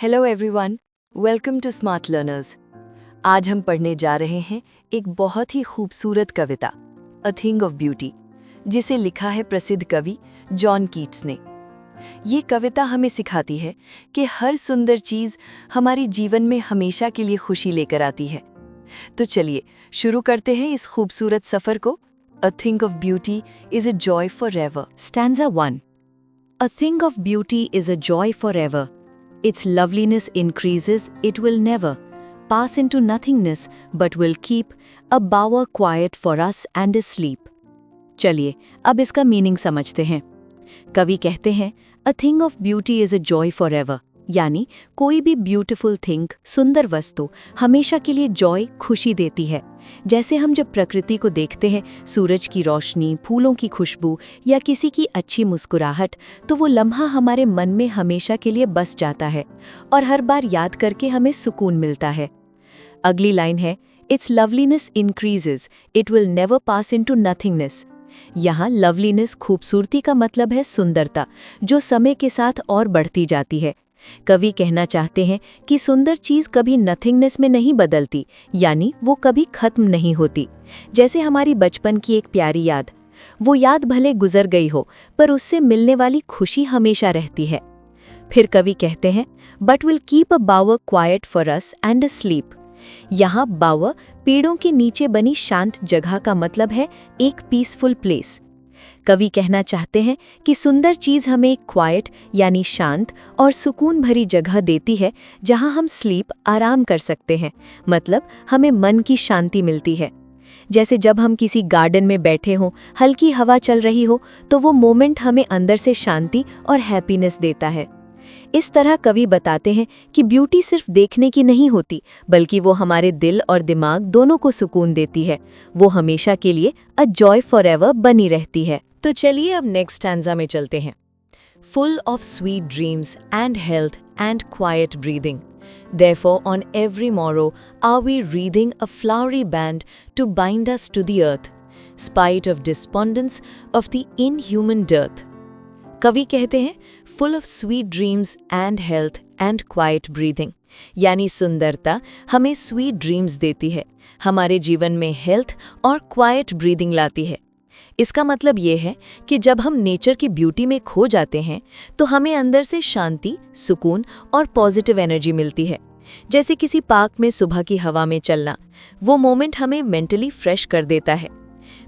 Hello everyone, welcome to Smart Learners. आज हम पढ़ने जा रहे हैं एक बहुत ही खूबसूरत कविता अ थिंग ऑफ ब्यूटी, जिसे लिखा है प्रसिद्ध कवि जॉन कीट्स ने। ये कविता हमें सिखाती है कि हर सुंदर चीज़ हमारे जीवन में हमेशा के लिए खुशी लेकर आती है। तो चलिए शुरू करते हैं इस खूबसूरत सफ़र को। A thing of beauty is a joy for ever. Stanza 1। A thing of beauty is a joy forever. Its loveliness increases, it will never pass into nothingness, but will keep a bower quiet for us and asleep. चलिए अब इसका meaning समझते हैं। कवि कहते हैं A thing of beauty is a joy forever, यानी कोई भी ब्यूटीफुल थिंग, सुंदर वस्तु हमेशा के लिए जॉय, खुशी देती है। जैसे हम जब प्रकृति को देखते हैं, सूरज की रोशनी, फूलों की खुशबू या किसी की अच्छी मुस्कुराहट, तो वो लम्हा हमारे मन में हमेशा के लिए बस जाता है और हर बार याद करके हमें सुकून मिलता है। अगली लाइन है it's loveliness increases, it will never pass into nothingness. यहाँ लवलीनेस खूबसूरती का मतलब है सुंदरता, जो समय के साथ और बढ़ती जाती है। कवि कहना चाहते हैं कि सुंदर चीज़ कभी नथिंगनेस में नहीं बदलती, यानी वो कभी खत्म नहीं होती। जैसे हमारी बचपन की एक प्यारी याद, वो याद भले गुजर गई हो, पर उससे मिलने वाली खुशी हमेशा रहती है। फिर कवि कहते हैं but will keep a bower quiet for us and a sleep. यहाँ बावर पेड़ों के नीचे बनी शांत जगह का मतलब है एक पीसफुल प्लेस। कवि कहना चाहते हैं कि सुंदर चीज़ हमें एक क्वाइट यानी शांत और सुकून भरी जगह देती है, जहां हम स्लीप आराम कर सकते हैं, मतलब हमें मन की शांति मिलती है। जैसे जब हम किसी गार्डन में बैठे हों, हल्की हवा चल रही हो, तो वो मोमेंट हमें अंदर से शांति और हैप्पीनेस देता है। इस तरह कवि बताते हैं कि ब्यूटी सिर्फ देखने की नहीं होती, बल्कि वो हमारे दिल और दिमाग दोनों को सुकून देती है। वो हमेशा के लिए अ जॉय फॉरएवर बनी रहती है। तो चलिए अब नेक्स्ट स्टैंजा में चलते हैं। Full of sweet dreams and health and quite breathing, therefore on every morrow are we wreathing a flowery band to bind us to the earth, spite of despondence of the inhuman dearth। कवि कहते हैं full of sweet dreams and health and quite breathing, यानी सुंदरता हमें sweet dreams देती है, हमारे जीवन में हेल्थ और क्वाइट ब्रीदिंग लाती है। इसका मतलब ये है कि जब हम नेचर की ब्यूटी में खो जाते हैं, तो हमें अंदर से शांति, सुकून और पॉजिटिव एनर्जी मिलती है। जैसे किसी पार्क में सुबह की हवा में चलना, वो मोमेंट हमें मेंटली फ्रेश कर देता है।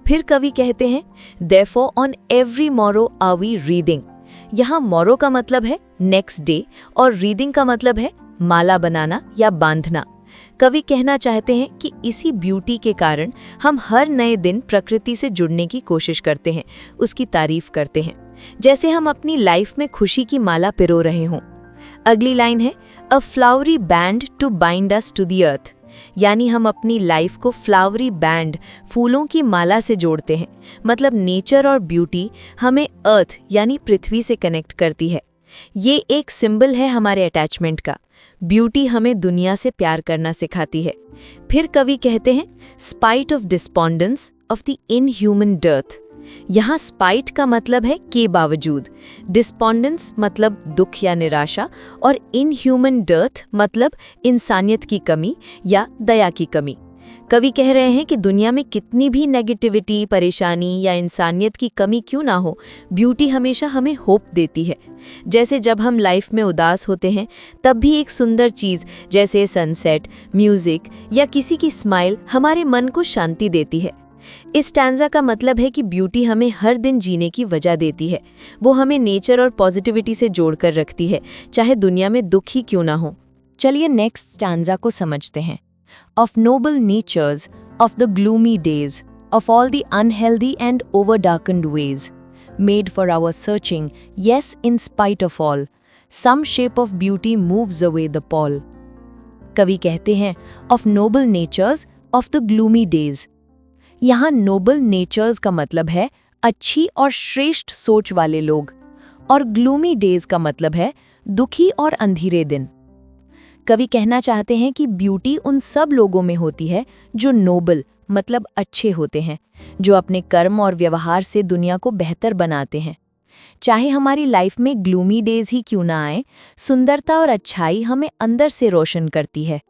फिर कवि कहते हैं therefore on every morrow are we wreathing। यहाँ morrow का मतलब है नेक्स्ट डे और reathing का मतलब है माला बनाना या बांधना। कवि कहना चाहते हैं कि इसी ब्यूटी के कारण हम हर नए दिन प्रकृति से जुड़ने की कोशिश करते हैं, उसकी तारीफ करते हैं, जैसे हम अपनी लाइफ में खुशी की माला पिरो रहे हों। अगली लाइन है a flowery band to bind us to the earth, यानी हम अपनी लाइफ को फ्लावरी बैंड, फूलों की माला से जोड़ते हैं। मतलब नेचर और ब्यूटी हमें अर्थ यानी पृथ्वी से कनेक्ट करती है। ये एक सिंबल है हमारे अटैचमेंट का। ब्यूटी हमें दुनिया से प्यार करना सिखाती है। फिर कवि कहते हैं spite of despondence of the inhuman dearth. यहाँ स्पाइट का मतलब है के बावजूद, डिस्पॉन्डेंस मतलब दुख या निराशा, और इनह्यूमन डर्थ मतलब इंसानियत की कमी या दया की कमी। कवि कह रहे हैं कि दुनिया में कितनी भी नेगेटिविटी, परेशानी या इंसानियत की कमी क्यों ना हो, ब्यूटी हमेशा हमें होप देती है। जैसे जब हम लाइफ में उदास होते हैं, तब भी एक सुंदर चीज़ जैसे सनसेट, म्यूजिक या किसी की स्माइल हमारे मन को शांति देती है। इस स्टैंजा का मतलब है कि ब्यूटी हमें हर दिन जीने की वजह देती है। वो हमें नेचर और पॉजिटिविटी से जोड़कर रखती है, चाहे दुनिया में दुख ही क्यों ना हो। चलिए नेक्स्ट स्टैंजा को समझते हैं। Of noble natures, of the gloomy days, of all the unhealthy and over-darkened ways, made for our searching, yes, in spite of all, some shape of beauty moves away the pall। कवि कहते हैं of noble natures, of the gloomy days। यहाँ noble natures का मतलब है अच्छी और श्रेष्ठ सोच वाले लोग, और gloomy days का मतलब है दुखी और अंधेरे दिन। कवि कहना चाहते हैं कि ब्यूटी उन सब लोगों में होती है जो नोबल मतलब अच्छे होते हैं, जो अपने कर्म और व्यवहार से दुनिया को बेहतर बनाते हैं। चाहे हमारी लाइफ में ग्लूमी डेज ही क्यों ना आए, सुंदरता और अच्छाई हमें अंदर से रोशन करती है।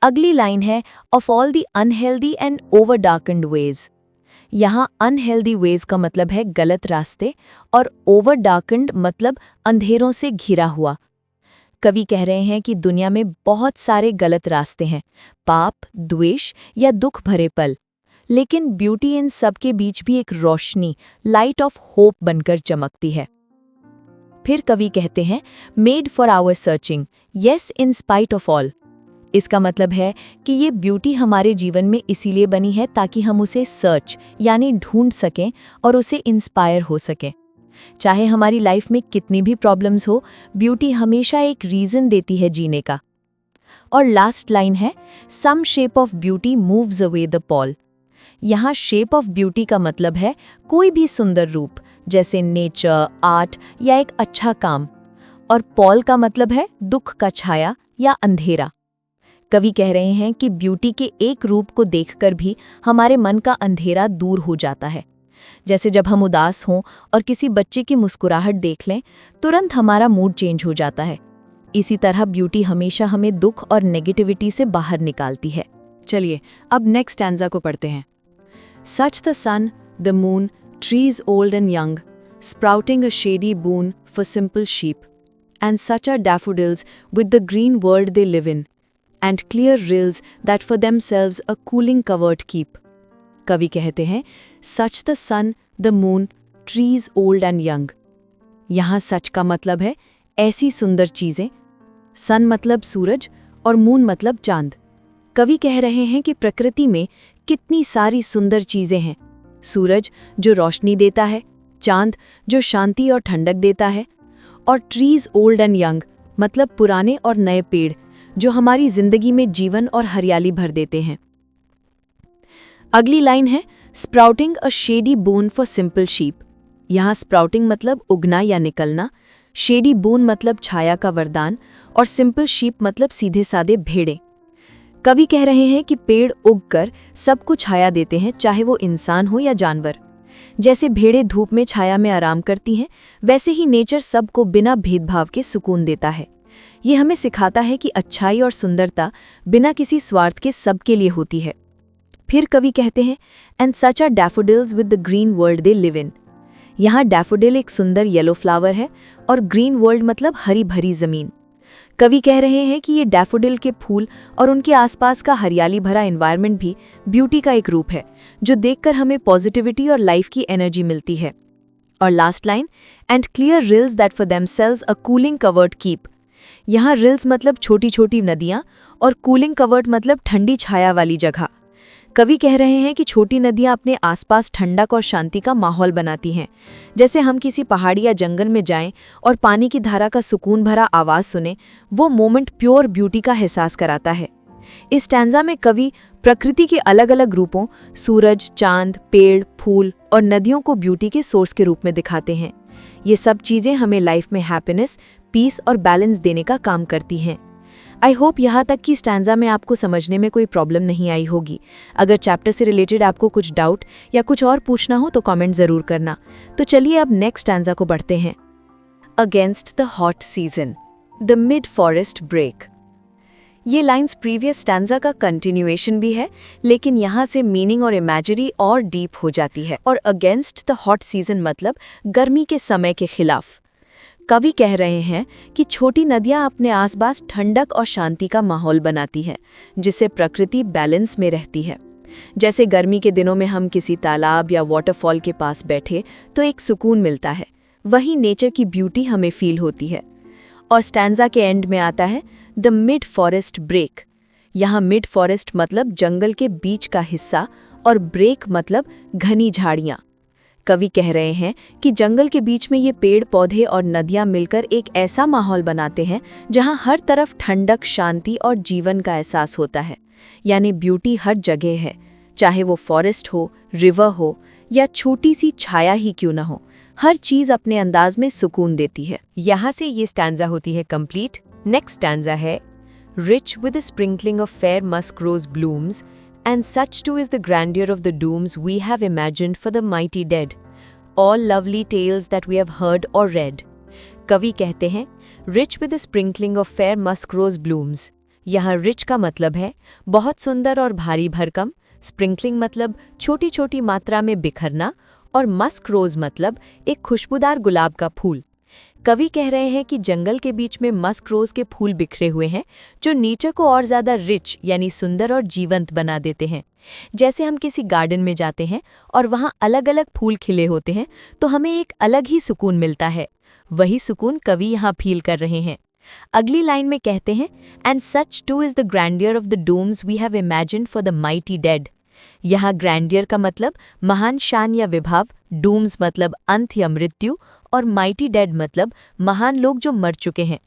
अगली लाइन है of all the unhealthy and over darkened ways. यहाँ अनहेल्दी वेज का मतलब है गलत रास्ते और ओवर डार्कन्ड मतलब अंधेरों से घिरा हुआ। कवि कह रहे हैं कि दुनिया में बहुत सारे गलत रास्ते हैं, पाप, द्वेष या दुख भरे पल, लेकिन ब्यूटी इन सब के बीच भी एक रोशनी, लाइट ऑफ होप बनकर चमकती है। फिर कवि कहते हैं made for our searching, yes in spite of all. इसका मतलब है कि ये ब्यूटी हमारे जीवन में इसीलिए बनी है ताकि हम उसे सर्च यानी ढूंढ सकें और उसे इंस्पायर हो सकें। चाहे हमारी लाइफ में कितनी भी प्रॉब्लम्स हो, ब्यूटी हमेशा एक रीज़न देती है जीने का। और लास्ट लाइन है some shape of beauty moves away the pall. यहाँ शेप ऑफ ब्यूटी का मतलब है कोई भी सुंदर रूप, जैसे नेचर, आर्ट या एक अच्छा काम। और पॉल का मतलब है दुख का छाया या अंधेरा। कवि कह रहे हैं कि ब्यूटी के एक रूप को देखकर भी हमारे मन का अंधेरा दूर हो जाता है। जैसे जब हम उदास हों और किसी बच्चे की मुस्कुराहट देख लें, तुरंत हमारा मूड चेंज हो जाता है। इसी तरह ब्यूटी हमेशा हमें दुख और नेगेटिविटी से बाहर निकालती है। चलिए अब नेक्स्ट स्टैंजा को पढ़ते हैं। Such the sun, the moon, trees old and young, sprouting a shady boon for simple sheep, and such are daffodils with the green world they live in, and clear rills that for themselves a cooling covert keep. कवि कहते हैं such the sun, the moon, trees old and young. यहाँ such का मतलब है ऐसी सुंदर चीज़ें, सन मतलब सूरज और मून मतलब चांद। कवि कह रहे हैं कि प्रकृति में कितनी सारी सुंदर चीज़ें हैं। सूरज जो रोशनी देता है, चांद जो शांति और ठंडक देता है, और ट्रीज ओल्ड एंड यंग मतलब पुराने और नए पेड़ जो हमारी जिंदगी में जीवन और हरियाली भर देते हैं। अगली लाइन है sprouting a shady bone for simple sheep. यहाँ स्प्राउटिंग मतलब उगना या निकलना, शेडी बोन मतलब छाया का वरदान, और सिंपल शीप मतलब सीधे सादे भेड़ें। कवि कह रहे हैं कि पेड़ उगकर सबको छाया देते हैं, चाहे वो इंसान हो या जानवर। जैसे भेड़ें धूप में छाया में आराम करती हैं, वैसे ही नेचर सबको बिना भेदभाव के सुकून देता है। ये हमें सिखाता है कि अच्छाई और सुंदरता बिना किसी स्वार्थ के सबके लिए होती है। फिर कवि कहते हैं and such are daffodils with the green world they live in. यहाँ डैफोडिल एक सुंदर येलो फ्लावर है और ग्रीन वर्ल्ड मतलब हरी भरी जमीन। कवि कह रहे हैं कि ये डैफोडिल के फूल और उनके आसपास का हरियाली भरा एनवायरनमेंट भी ब्यूटी का एक रूप है, जो देखकर हमें पॉजिटिविटी और लाइफ की एनर्जी मिलती है। और last line and clear reels that for themselves a cooling covered keep. यहाँ रिल्स मतलब छोटी छोटी नदियाँ और कूलिंग कवर्ड मतलब ठंडी छाया वाली जगह। कवि कह रहे हैं कि छोटी नदियाँ अपने आसपास ठंडक और शांति का माहौल बनाती हैं। जैसे हम किसी पहाड़ी या जंगल में जाएं और पानी की धारा का सुकून भरा आवाज़ सुने, वो मोमेंट प्योर ब्यूटी का एहसास कराता है। इस स्टैंजा में कवि प्रकृति के अलग अलग रूपों, सूरज, चांद, पेड़, फूल और नदियों को ब्यूटी के सोर्स के रूप में दिखाते हैं। ये सब चीज़ें हमें लाइफ में हैप्पीनेस, पीस और बैलेंस देने का काम करती हैं। आई होप यहाँ तक कि स्टैंजा में आपको समझने में कोई प्रॉब्लम नहीं आई होगी। अगर चैप्टर से रिलेटेड आपको कुछ डाउट या कुछ और पूछना हो तो कमेंट ज़रूर करना। तो चलिए अब नेक्स्ट स्टैंजा को बढ़ते हैं। Against the hot season, the mid forest brake. ये लाइंस प्रीवियस स्टैंजा का कंटिन्यूएशन भी है, लेकिन यहाँ से मीनिंग और इमेजरी और डीप हो जाती है। और अगेंस्ट द हॉट सीजन मतलब गर्मी के समय के खिलाफ। कवि कह रहे हैं कि छोटी नदियाँ अपने आसपास ठंडक और शांति का माहौल बनाती हैं, जिससे प्रकृति बैलेंस में रहती है। जैसे गर्मी के दिनों में हम किसी तालाब या वाटरफॉल के पास बैठे तो एक सुकून मिलता है, वहीं नेचर की ब्यूटी हमें फील होती है। और स्टैंजा के एंड में आता है द मिड फॉरेस्ट ब्रेक। यहाँ मिड फॉरेस्ट मतलब जंगल के बीच का हिस्सा और ब्रेक मतलब घनी झाड़ियाँ। कवि कह रहे हैं कि जंगल के बीच में ये पेड़ पौधे और नदियाँ मिलकर एक ऐसा माहौल बनाते हैं जहाँ हर तरफ ठंडक, शांति और जीवन का एहसास होता है। यानी ब्यूटी हर जगह है, चाहे वो फॉरेस्ट हो, रिवर हो या छोटी सी छाया ही क्यों न हो, हर चीज़ अपने अंदाज में सुकून देती है। यहाँ से ये स्टैंजा होती है कंप्लीट। नेक्स्ट स्टैंजा है rich with a sprinkling of fair musk rose blooms, and such too is the grandeur of the dooms we have imagined for the mighty dead. all lovely tales that we have heard or read. कवि कहते हैं, rich with a sprinkling of fair musk rose blooms. यहाँ rich का मतलब है बहुत सुंदर और भारी भरकम, sprinkling मतलब छोटी छोटी मात्रा में बिखरना, और मस्क रोज मतलब एक खुशबूदार गुलाब का फूल। कवि कह रहे हैं कि जंगल के बीच में मस्क रोज के फूल बिखरे हुए हैं जो नेचर को और ज़्यादा रिच यानी सुंदर और जीवंत बना देते हैं। जैसे हम किसी गार्डन में जाते हैं और वहाँ अलग अलग फूल खिले होते हैं तो हमें एक अलग ही सुकून मिलता है। वही सुकून कवि यहाँ फील कर रहे हैं। अगली लाइन में कहते हैं, and such too is the grandeur of the dooms we have imagined for the mighty dead. यहाँ ग्रैंडियर का मतलब महान शान या विभाव, डूम्स मतलब अंत या मृत्यु, और माइटी डेड मतलब महान लोग जो मर चुके हैं।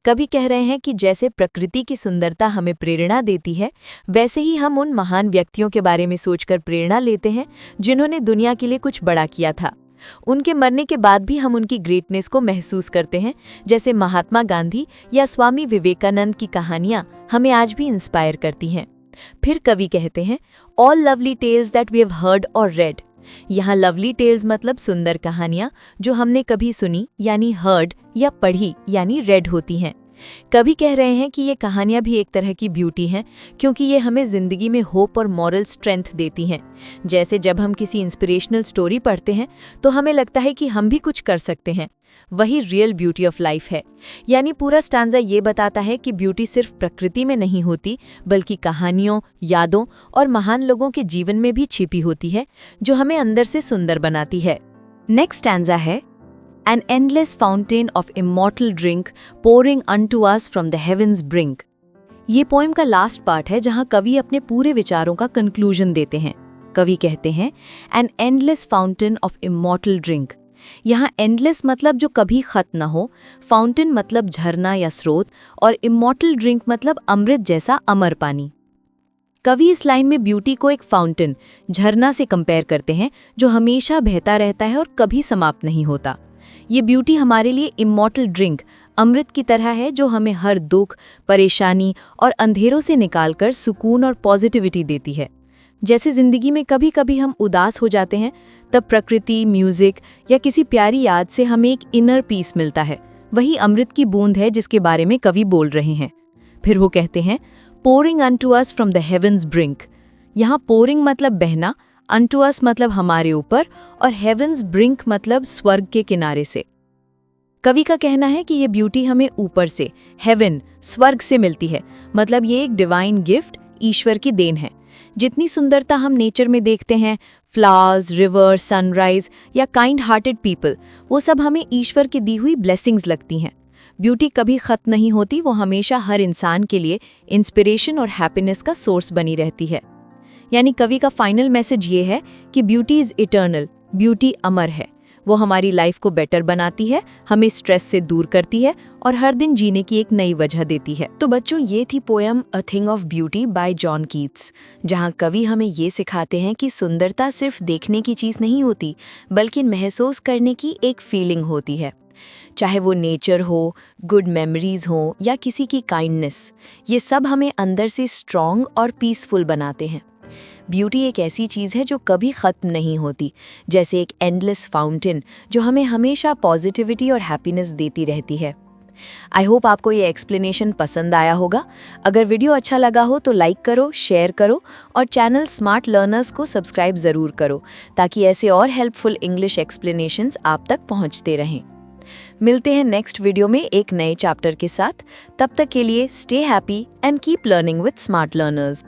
कवि कह रहे हैं कि जैसे प्रकृति की सुंदरता हमें प्रेरणा देती है, वैसे ही हम उन महान व्यक्तियों के बारे में सोचकर प्रेरणा लेते हैं जिन्होंने दुनिया के लिए कुछ बड़ा किया था। उनके मरने के बाद भी हम उनकी ग्रेटनेस को महसूस करते हैं, जैसे महात्मा गांधी या स्वामी विवेकानंद की कहानियां हमें आज भी इंस्पायर करती हैं। फिर कवि कहते हैं, all lovely tales that we have heard और रेड। यहाँ लवली टेल्स मतलब सुंदर कहानियाँ जो हमने कभी सुनी यानी हर्ड, या पढ़ी यानी रेड होती हैं। कवि कह रहे हैं कि ये कहानियाँ भी एक तरह की ब्यूटी हैं, क्योंकि ये हमें ज़िंदगी में होप और मॉरल स्ट्रेंथ देती हैं। जैसे जब हम किसी इंस्पिरेशनल स्टोरी पढ़ते हैं तो हमें लगता है कि हम भी कुछ कर सकते हैं। वही रियल ब्यूटी ऑफ लाइफ है। यानी पूरा स्टांजा ये बताता है कि ब्यूटी सिर्फ प्रकृति में नहीं होती, बल्कि कहानियों, यादों और महान लोगों के जीवन में भी छिपी होती है, जो हमें अंदर से सुंदर बनाती है। नेक्स्ट स्टांजा है, An endless fountain of immortal drink pouring unto us from the heaven's brink. ये पोएम का लास्ट पार्ट है जहाँ कवि अपने पूरे विचारों का कंक्लूजन देते हैं। कवि कहते हैं, An endless fountain of immortal drink. यहाँ एंडलेस मतलब जो कभी खत्म न हो, फाउंटेन मतलब झरना या स्रोत, और इमॉर्टल ड्रिंक मतलब अमृत जैसा अमर पानी। कवि इस लाइन में ब्यूटी को एक फाउंटेन, झरना से कंपेयर करते हैं जो हमेशा बहता रहता है और कभी समाप्त नहीं होता। ये ब्यूटी हमारे लिए इमॉर्टल ड्रिंक, अमृत की तरह है जो हमें हर दुख, परेशानी और अंधेरों से निकालकर सुकून और पॉजिटिविटी देती है। जैसे ज़िंदगी में कभी कभी हम उदास हो जाते हैं, तब प्रकृति, म्यूज़िक या किसी प्यारी याद से हमें एक इनर पीस मिलता है। वही अमृत की बूंद है जिसके बारे में कवि बोल रहे हैं। फिर वो कहते हैं, pouring unto us from the heaven's brink. यहाँ पोरिंग मतलब बहना, अनटू अस मतलब हमारे ऊपर, और हेवंस ब्रिंक मतलब स्वर्ग के किनारे से। कवि का कहना है कि ये ब्यूटी हमें ऊपर से, हेवन, स्वर्ग से मिलती है। मतलब ये एक डिवाइन गिफ्ट, ईश्वर की देन है। जितनी सुंदरता हम नेचर में देखते हैं, फ्लावर्स, रिवर, सनराइज या काइंड हार्टेड पीपल, वो सब हमें ईश्वर की दी हुई ब्लेसिंग्स लगती हैं। ब्यूटी कभी खत्म नहीं होती, वो हमेशा हर इंसान के लिए इंस्पिरेशन और हैप्पीनेस का सोर्स बनी रहती है। यानी कवि का फाइनल मैसेज ये है कि ब्यूटी इज़ इटर्नल, ब्यूटी अमर है। वो हमारी लाइफ को बेटर बनाती है, हमें स्ट्रेस से दूर करती है और हर दिन जीने की एक नई वजह देती है। तो बच्चों, ये थी poem a thing of beauty bye John Keats, जहाँ कवि हमें ये सिखाते हैं कि सुंदरता सिर्फ देखने की चीज़ नहीं होती, बल्कि महसूस करने की एक फीलिंग होती है। चाहे वो नेचर हो, गुड मेमोरीज हो या किसी की काइंडनेस, ये सब हमें अंदर से स्ट्रॉन्ग और पीसफुल बनाते हैं। ब्यूटी एक ऐसी चीज़ है जो कभी ख़त्म नहीं होती, जैसे एक एंडलेस फाउंटेन जो हमें हमेशा पॉजिटिविटी और हैप्पीनेस देती रहती है। आई होप आपको ये एक्सप्लेनेशन पसंद आया होगा। अगर वीडियो अच्छा लगा हो तो लाइक करो, शेयर करो और चैनल स्मार्ट लर्नर्स को सब्सक्राइब ज़रूर करो, ताकि ऐसे और हेल्पफुल इंग्लिश एक्सप्लेनेशंस आप तक पहुँचते रहें। मिलते हैं नेक्स्ट वीडियो में एक नए चैप्टर के साथ। तब तक के लिए stay happy and keep learning with smart learners.